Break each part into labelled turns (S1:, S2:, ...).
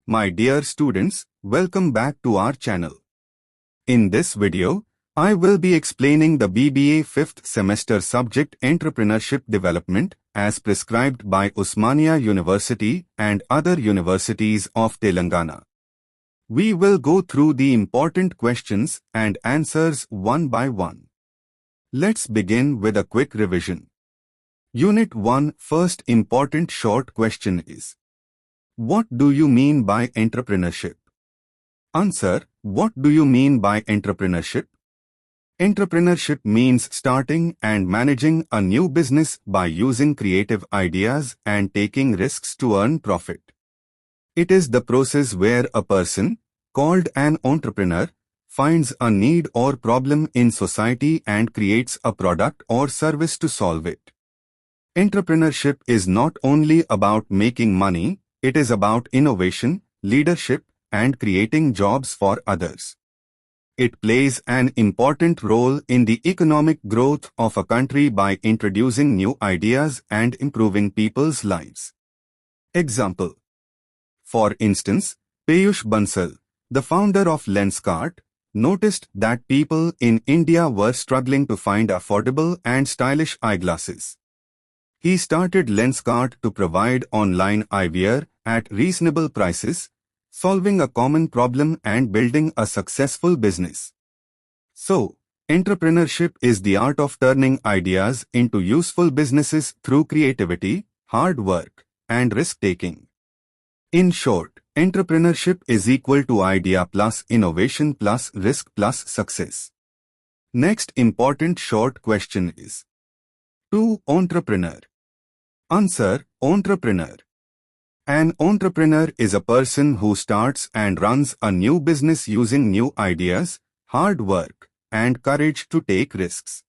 S1: My dear students, welcome back to our channel. In this video, I will be explaining the BBA 5th semester subject Entrepreneurship Development as prescribed by Osmania University and other universities of Telangana. We will go through the important questions and answers one by one. Let's begin with a quick revision. Unit 1 First important short question is: what do you mean by entrepreneurship? Answer: what do you mean by entrepreneurship? Entrepreneurship means starting and managing a new business by using creative ideas and taking risks to earn profit. It is the process where a person, called an entrepreneur, finds a need or problem in society and creates a product or service to solve it. Entrepreneurship is not only about making money, it is about innovation, leadership, and creating jobs for others. It plays an important role in the economic growth of a country by introducing new ideas and improving people's lives. Example: for instance, Peyush Bansal, the founder of Lenskart, noticed that people in India were struggling to find affordable and stylish eyeglasses. He started Lenskart to provide online eyewear at reasonable prices, solving a common problem and building a successful business. So, entrepreneurship is the art of turning ideas into useful businesses through creativity, hard work, and risk-taking. In short, entrepreneurship is equal to idea plus innovation plus risk plus success. Next important short question is: to entrepreneur. Answer: entrepreneur. An entrepreneur is a person who starts and runs a new business using new ideas, hard work, and courage to take risks.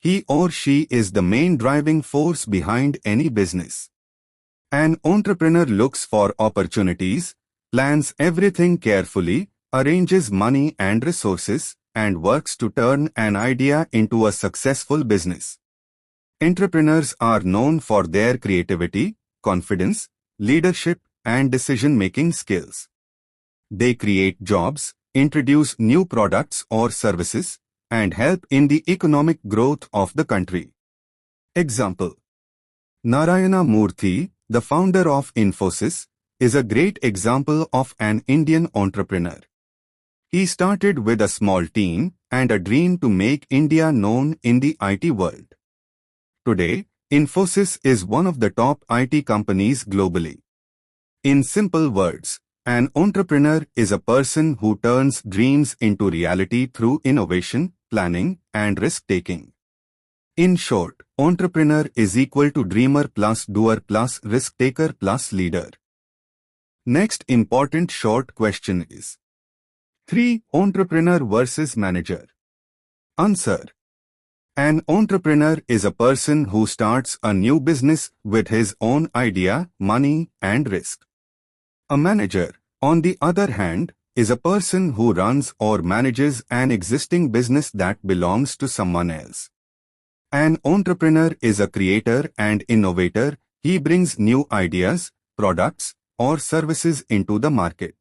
S1: He or she is the main driving force behind any business. An entrepreneur looks for opportunities, plans everything carefully, arranges money and resources, and works to turn an idea into a successful business. Entrepreneurs are known for their creativity, confidence, leadership, and decision-making skills. They create jobs, introduce new products or services, and help in the economic growth of the country. Example: Narayana Murthy, the founder of Infosys, is a great example of an Indian entrepreneur. He started with a small team and a dream to make India known in the IT world. Today, Infosys is one of the top IT companies globally. In simple words, an entrepreneur is a person who turns dreams into reality through innovation, planning, and risk-taking. In short, entrepreneur is equal to dreamer plus doer plus risk-taker plus leader. Next important short question is: 3. Entrepreneur versus manager. Answer: an entrepreneur is a person who starts a new business with his own idea, money, and risk. A manager, on the other hand, is a person who runs or manages an existing business that belongs to someone else. An entrepreneur is a creator and innovator. He brings new ideas, products, or services into the market.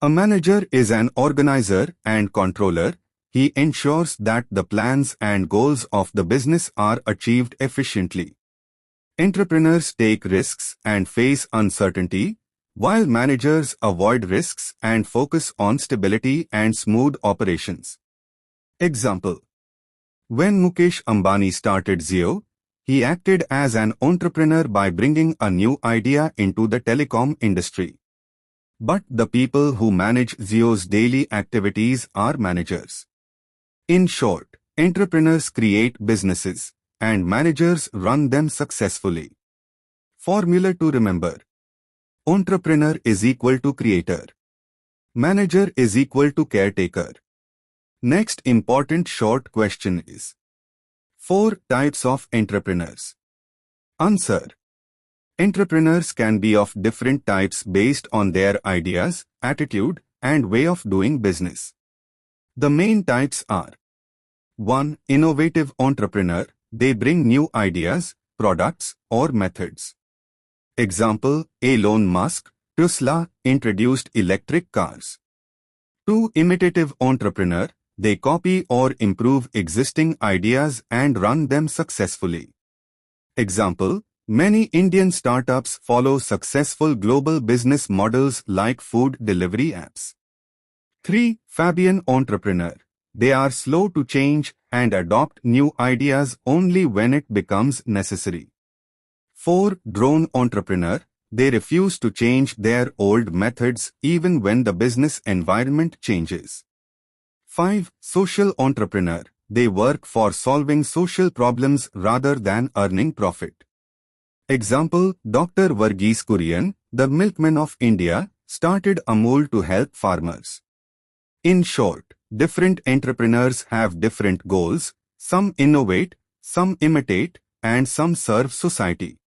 S1: A manager is an organizer and controller. He ensures that the plans and goals of the business are achieved efficiently. Entrepreneurs take risks and face uncertainty, while managers avoid risks and focus on stability and smooth operations. Example: when Mukesh Ambani started Jio, he acted as an entrepreneur by bringing a new idea into the telecom industry. But the people who manage Jio's daily activities are managers. In short, entrepreneurs create businesses, and managers run them successfully. Formula to remember: entrepreneur is equal to creator. Manager is equal to caretaker. Next important short question is: 4 types of entrepreneurs. Answer: entrepreneurs can be of different types based on their ideas, attitude, and way of doing business. The main types are: 1. Innovative entrepreneur. They bring new ideas, products, or methods. Example: Elon Musk, Tesla introduced electric cars. 2. Imitative entrepreneur, they copy or improve existing ideas and run them successfully. Example, many Indian startups follow successful global business models like food delivery apps. 3. Fabian entrepreneur, they are slow to change and adopt new ideas only when it becomes necessary. 4. Drone entrepreneur, they refuse to change their old methods even when the business environment changes. 5. Social entrepreneur, they work for solving social problems rather than earning profit. Example, Dr. Varghese Kurian, the milkman of India, started Amul to help farmers. In short, different entrepreneurs have different goals, some innovate, some imitate, and some serve society.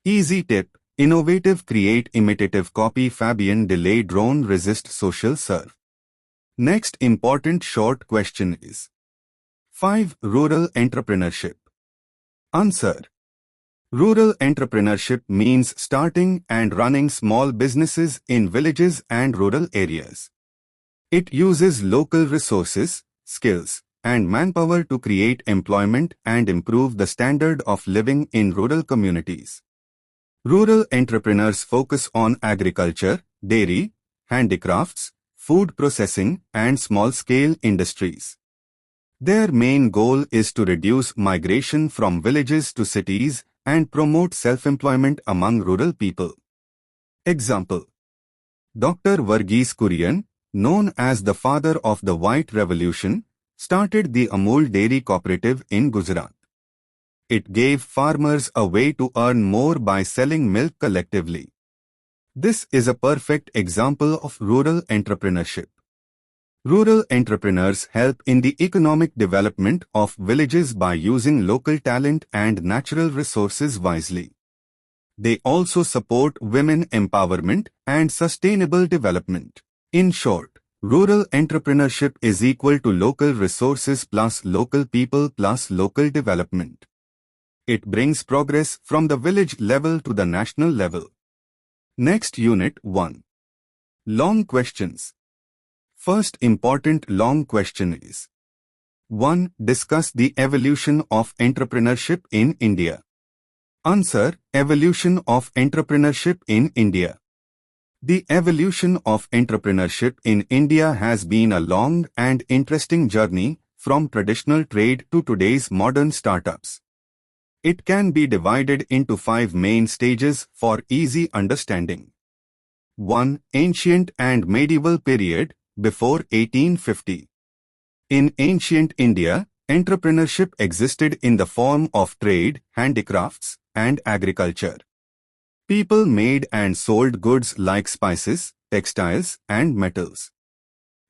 S1: Easy tip, innovative create imitative copy Fabian delay drone resist social serve. Next important short question is 5. Rural entrepreneurship. Answer. Rural entrepreneurship means starting and running small businesses in villages and rural areas. It uses local resources, skills, and manpower to create employment and improve the standard of living in rural communities. Rural entrepreneurs focus on agriculture, dairy, handicrafts, food processing, and small-scale industries. Their main goal is to reduce migration from villages to cities and promote self-employment among rural people. Example, Dr. Varghese Kurian, known as the father of the White Revolution, started the Amul Dairy Cooperative in Gujarat. It gave farmers a way to earn more by selling milk collectively. This is a perfect example of rural entrepreneurship. Rural entrepreneurs help in the economic development of villages by using local talent and natural resources wisely. They also support women empowerment and sustainable development. In short, rural entrepreneurship is equal to local resources plus local people plus local development. It brings progress from the village level to the national level. Next Unit 1. Long questions. First important long question is 1. Discuss the evolution of entrepreneurship in India. Answer. Evolution of entrepreneurship in India. The evolution of entrepreneurship in India has been a long and interesting journey from traditional trade to today's modern startups. It can be divided into 5 main stages for easy understanding. 1. Ancient and medieval period, before 1850. In ancient India, entrepreneurship existed in the form of trade, handicrafts, and agriculture. People made and sold goods like spices, textiles, and metals.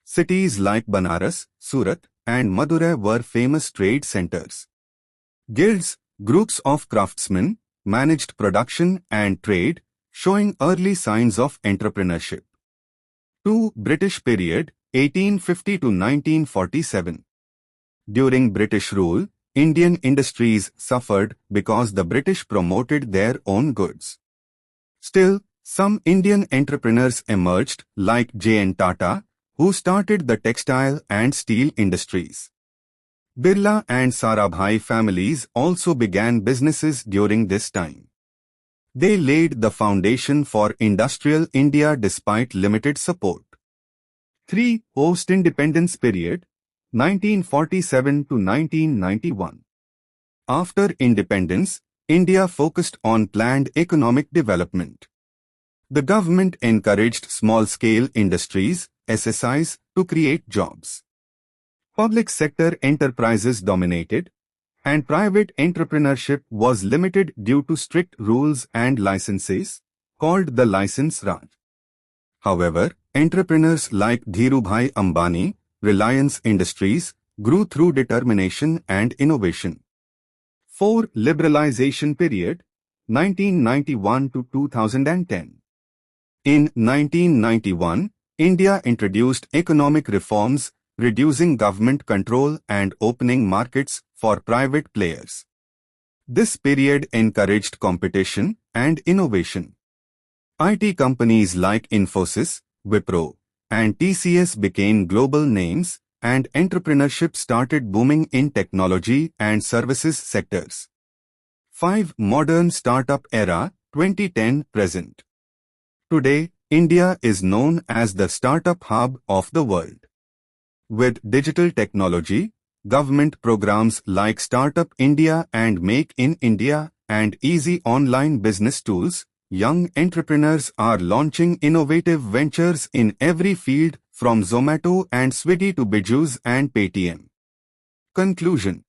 S1: Cities like Banaras, Surat, and Madurai were famous trade centers. Guilds, groups of craftsmen, managed production and trade, showing early signs of entrepreneurship. 2. British period, 1850 to 1947. During British rule, Indian industries suffered because the British promoted their own goods. Still, some Indian entrepreneurs emerged like J.N. Tata, who started the textile and steel industries. Birla and Sarabhai families also began businesses during this time. They laid the foundation for industrial India despite limited support. 3. Post-independence period, 1947 to 1991. After independence, India focused on planned economic development. The government encouraged small-scale industries, SSIs, to create jobs. Public sector enterprises dominated, and private entrepreneurship was limited due to strict rules and licenses, called the License Raj. However, entrepreneurs like Dhirubhai Ambani, Reliance Industries, grew through determination and innovation. 4. Liberalization period, 1991 to 2010. In 1991, India introduced economic reforms, reducing government control and opening markets for private players. This period encouraged competition and innovation. IT companies like Infosys, Wipro, and TCS became global names, and entrepreneurship started booming in technology and services sectors. 5. Modern Startup Era 2010 present. Today, India is known as the startup hub of the world. With digital technology, government programs like Startup India and Make in India, and easy online business tools, young entrepreneurs are launching innovative ventures in every field from Zomato and Swiggy to Bijus and Paytm. Conclusion.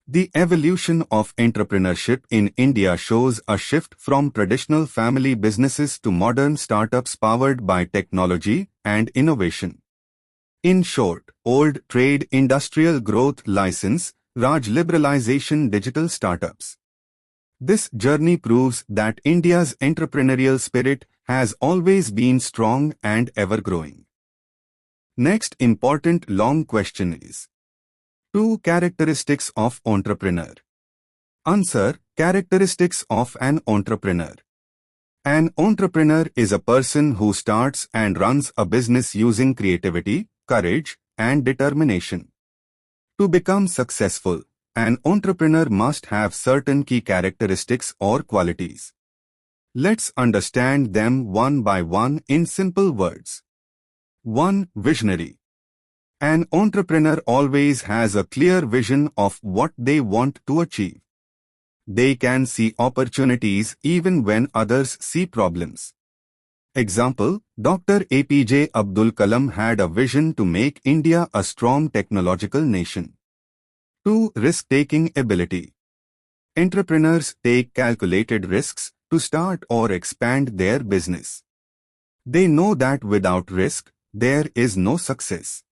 S1: The evolution of entrepreneurship in India shows a shift from traditional family businesses to modern startups powered by technology and innovation. In short, old trade industrial growth license, Raj liberalization digital startups. This journey proves that India's entrepreneurial spirit has always been strong and ever-growing. Next important long question is: 2 characteristics of entrepreneur. Answer: characteristics of an entrepreneur. An entrepreneur is a person who starts and runs a business using creativity, courage, and determination. To become successful, an entrepreneur must have certain key characteristics or qualities. Let's understand them one by one in simple words. 1. Visionary. An entrepreneur always has a clear vision of what they want to achieve. They can see opportunities even when others see problems. Example: Dr. APJ Abdul Kalam had a vision to make India a strong technological nation. 2. Risk-taking ability. Entrepreneurs take calculated risks to start or expand their business. They know that without risk, there is no success.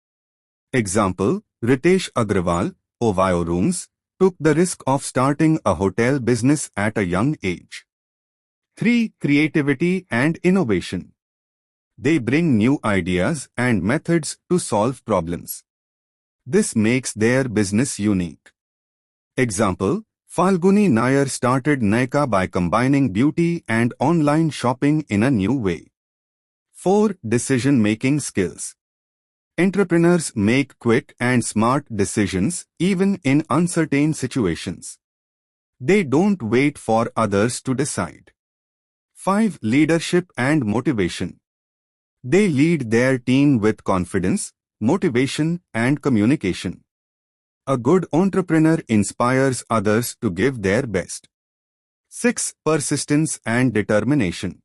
S1: Example: Ritesh Agrawal, Ovio Rooms, took the risk of starting a hotel business at a young age. 3. Creativity and innovation. They bring new ideas and methods to solve problems. This makes their business unique. Example: Falguni Nair started Nykaa by combining beauty and online shopping in a new way. 4. Decision-making skills. Entrepreneurs make quick and smart decisions even in uncertain situations. They don't wait for others to decide. 5. Leadership and motivation. They lead their team with confidence, motivation, and communication. A good entrepreneur inspires others to give their best. 6. Persistence and determination.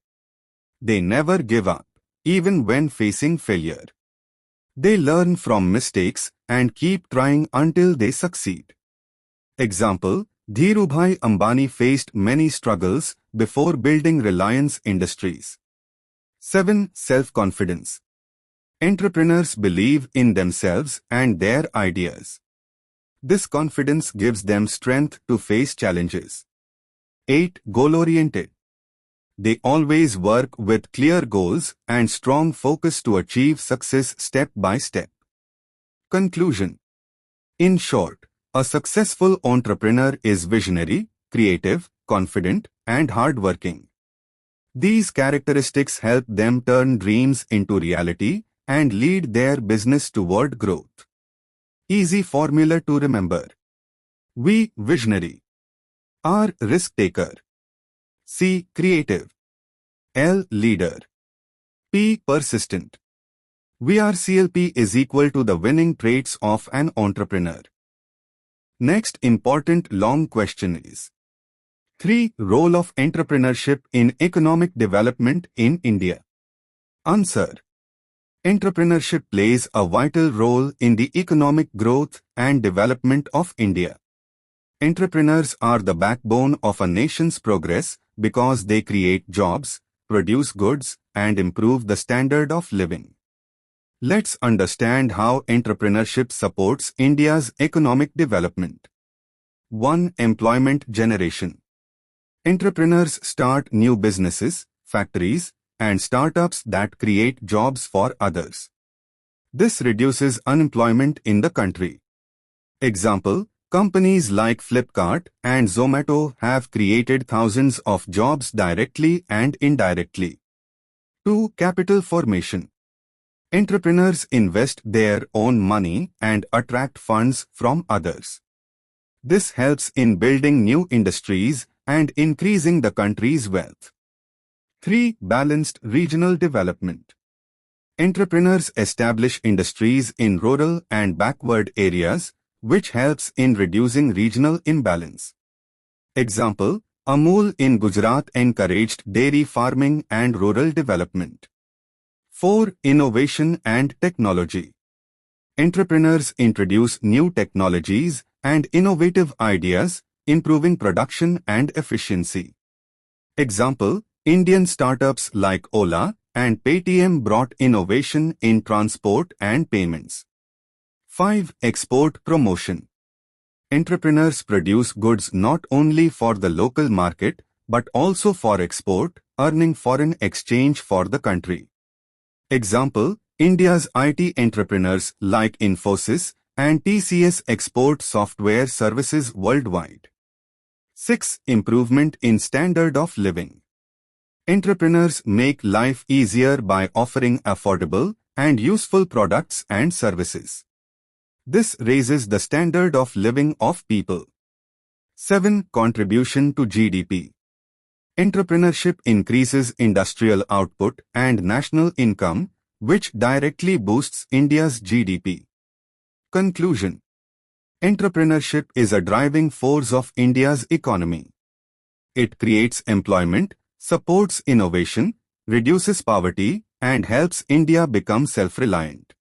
S1: They never give up, even when facing failure. They learn from mistakes and keep trying until they succeed. Example: Dhirubhai Ambani faced many struggles before building Reliance Industries. 7. Self-confidence. Entrepreneurs believe in themselves and their ideas. This confidence gives them strength to face challenges. 8. Goal-oriented. They always work with clear goals and strong focus to achieve success step by step. Conclusion. In short, a successful entrepreneur is visionary, creative, confident, and hardworking. These characteristics help them turn dreams into reality and lead their business toward growth. Easy formula to remember. V. Visionary. R. Risk-taker. C. Creative. L. Leader. P. Persistent. VRCLP is equal to the winning traits of an entrepreneur. Next important long question is: 3. Role of entrepreneurship in economic development in India. Answer: Entrepreneurship plays a vital role in the economic growth and development of India. Entrepreneurs are the backbone of a nation's progress because they create jobs, produce goods, and improve the standard of living. Let's understand how entrepreneurship supports India's economic development. 1. Employment generation. Entrepreneurs start new businesses, factories, and startups that create jobs for others. This reduces unemployment in the country. Example: companies like Flipkart and Zomato have created thousands of jobs directly and indirectly. 2. Capital formation. Entrepreneurs invest their own money and attract funds from others. This helps in building new industries and increasing the country's wealth. 3. Balanced regional development. Entrepreneurs establish industries in rural and backward areas, which helps in reducing regional imbalance. Example, Amul in Gujarat encouraged dairy farming and rural development. 4. Innovation and technology. Entrepreneurs introduce new technologies and innovative ideas, improving production and efficiency. Example, Indian startups like Ola and Paytm brought innovation in transport and payments. 5. Export promotion. Entrepreneurs produce goods not only for the local market but also for export, earning foreign exchange for the country. Example, India's IT entrepreneurs like Infosys and TCS export software services worldwide. 6. Improvement in standard of living. Entrepreneurs make life easier by offering affordable and useful products and services. This raises the standard of living of people. 7. Contribution to GDP. Entrepreneurship increases industrial output and national income, which directly boosts India's GDP. Conclusion. Entrepreneurship is a driving force of India's economy. It creates employment, supports innovation, reduces poverty, and helps India become self-reliant.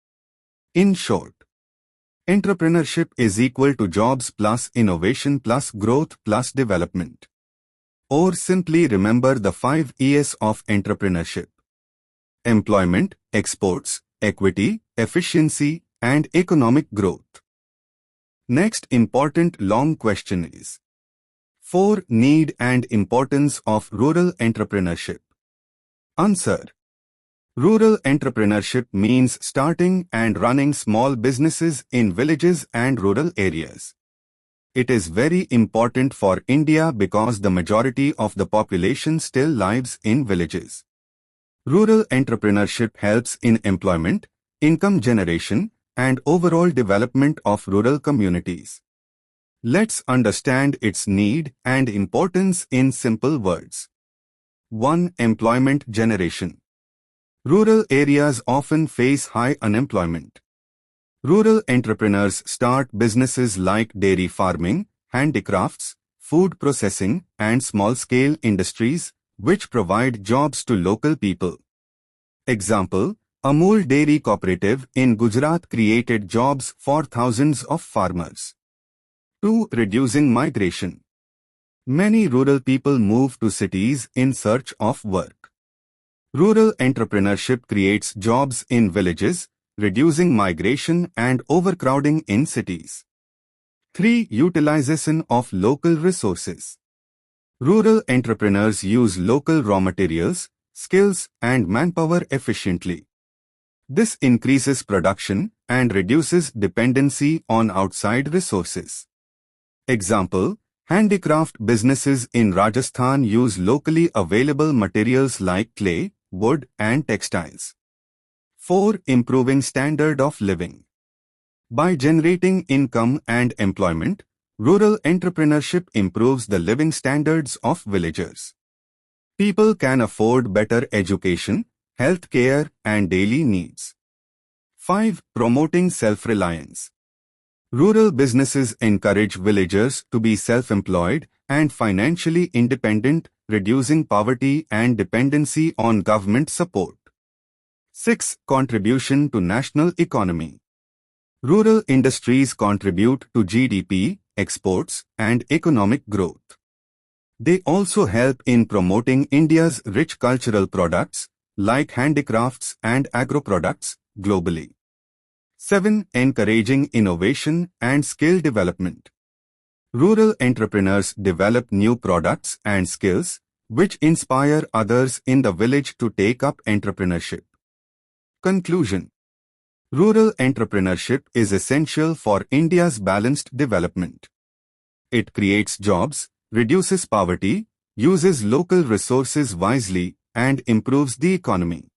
S1: In short, entrepreneurship is equal to jobs plus innovation plus growth plus development. Or simply remember the 5 E's of entrepreneurship: employment, exports, equity, efficiency, and economic growth. Next important long question is: 4. Need and importance of rural entrepreneurship. Answer. Rural entrepreneurship means starting and running small businesses in villages and rural areas. It is very important for India because the majority of the population still lives in villages. Rural entrepreneurship helps in employment, income generation, and overall development of rural communities. Let's understand its need and importance in simple words. 1. Employment generation. Rural areas often face high unemployment. Rural entrepreneurs start businesses like dairy farming, handicrafts, food processing, and small-scale industries, which provide jobs to local people. Example, Amul Dairy Cooperative in Gujarat created jobs for thousands of farmers. 2. Reducing migration. Many rural people move to cities in search of work. Rural entrepreneurship creates jobs in villages, reducing migration and overcrowding in cities. 3. Utilization of local resources. Rural entrepreneurs use local raw materials, skills, and manpower efficiently. This increases production and reduces dependency on outside resources. Example, handicraft businesses in Rajasthan use locally available materials like clay, wood, and textiles. 4. Improving standard of living. By generating income and employment, rural entrepreneurship improves the living standards of villagers. People can afford better education, health care, and daily needs. 5. Promoting self-reliance. Rural businesses encourage villagers to be self-employed and financially independent, reducing poverty and dependency on government support. 6. Contribution to national economy. Rural industries contribute to GDP, exports, and economic growth. They also help in promoting India's rich cultural products, like handicrafts and agro-products, globally. 7. Encouraging innovation and skill development. Rural entrepreneurs develop new products and skills, which inspire others in the village to take up entrepreneurship. Conclusion. Rural entrepreneurship is essential for India's balanced development. It creates jobs, reduces poverty, uses local resources wisely, and improves the economy.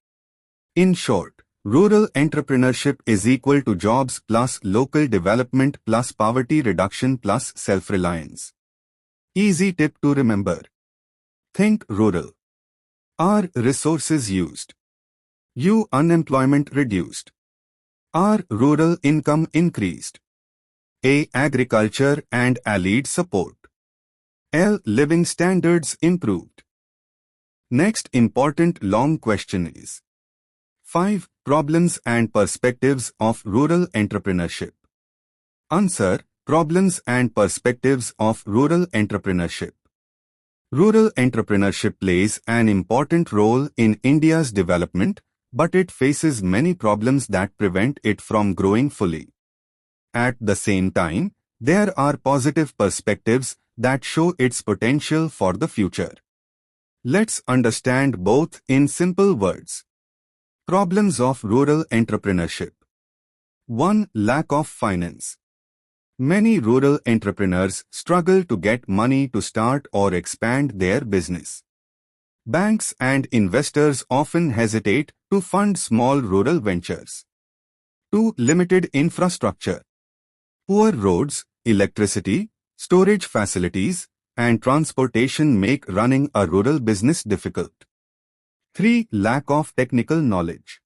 S1: In short, rural entrepreneurship is equal to jobs plus local development plus poverty reduction plus self-reliance. Easy tip to remember. Think rural. Are resources used? U. Unemployment reduced. R. Rural income increased. A. Agriculture and allied support. L. Living standards improved. Next important long question is 5. Problems and perspectives of rural entrepreneurship. Answer. Problems and perspectives of rural entrepreneurship. Rural entrepreneurship plays an important role in India's development, but it faces many problems that prevent it from growing fully. At the same time, there are positive perspectives that show its potential for the future. Let's understand both in simple words. Problems of rural entrepreneurship. 1. Lack of finance. Many rural entrepreneurs struggle to get money to start or expand their business. Banks and investors often hesitate to fund small rural ventures. 2. Limited infrastructure. Poor roads, electricity, storage facilities, and transportation make running a rural business difficult. 3. Lack of technical knowledge.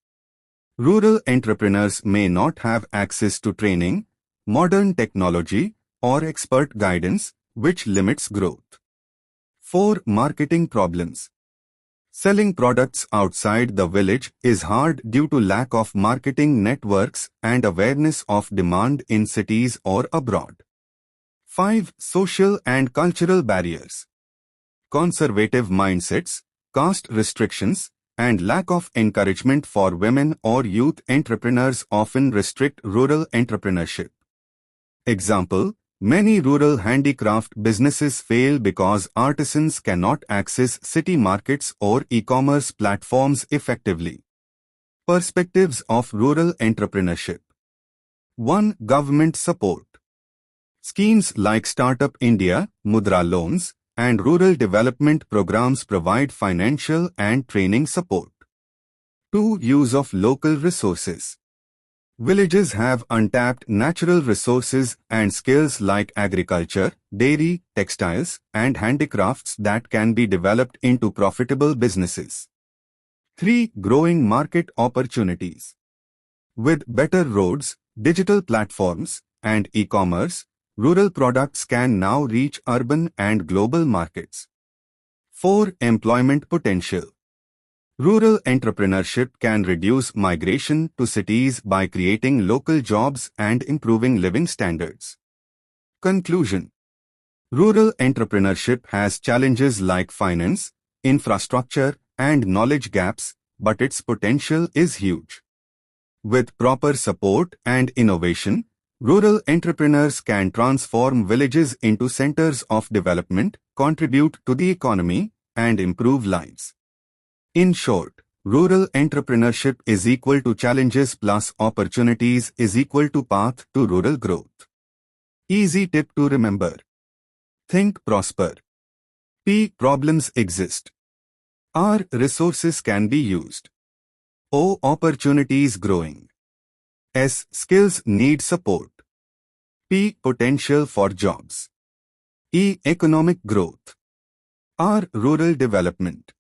S1: Rural entrepreneurs may not have access to training, modern technology, or expert guidance, which limits growth. 4. Marketing problems. Selling products outside the village is hard due to lack of marketing networks and awareness of demand in cities or abroad. 5. Social and cultural barriers. Conservative mindsets, caste restrictions, and lack of encouragement for women or youth entrepreneurs often restrict rural entrepreneurship. Example, many rural handicraft businesses fail because artisans cannot access city markets or e-commerce platforms effectively. Perspectives of rural entrepreneurship. 1. Government support. Schemes like Startup India, Mudra loans, and rural development programs provide financial and training support. 2. Use of local resources. Villages have untapped natural resources and skills like agriculture, dairy, textiles, and handicrafts that can be developed into profitable businesses. 3. Growing market opportunities. With better roads, digital platforms, and e-commerce, rural products can now reach urban and global markets. 4. Employment potential. Rural entrepreneurship can reduce migration to cities by creating local jobs and improving living standards. Conclusion. Rural entrepreneurship has challenges like finance, infrastructure, and knowledge gaps, but its potential is huge. With proper support and innovation, rural entrepreneurs can transform villages into centers of development, contribute to the economy, and improve lives. In short, rural entrepreneurship is equal to challenges plus opportunities is equal to path to rural growth. Easy tip to remember. Think prosper. P. Problems exist. R. Resources can be used. O. Opportunities growing. S. Skills need support. P. Potential for jobs. E. Economic growth. R. Rural development.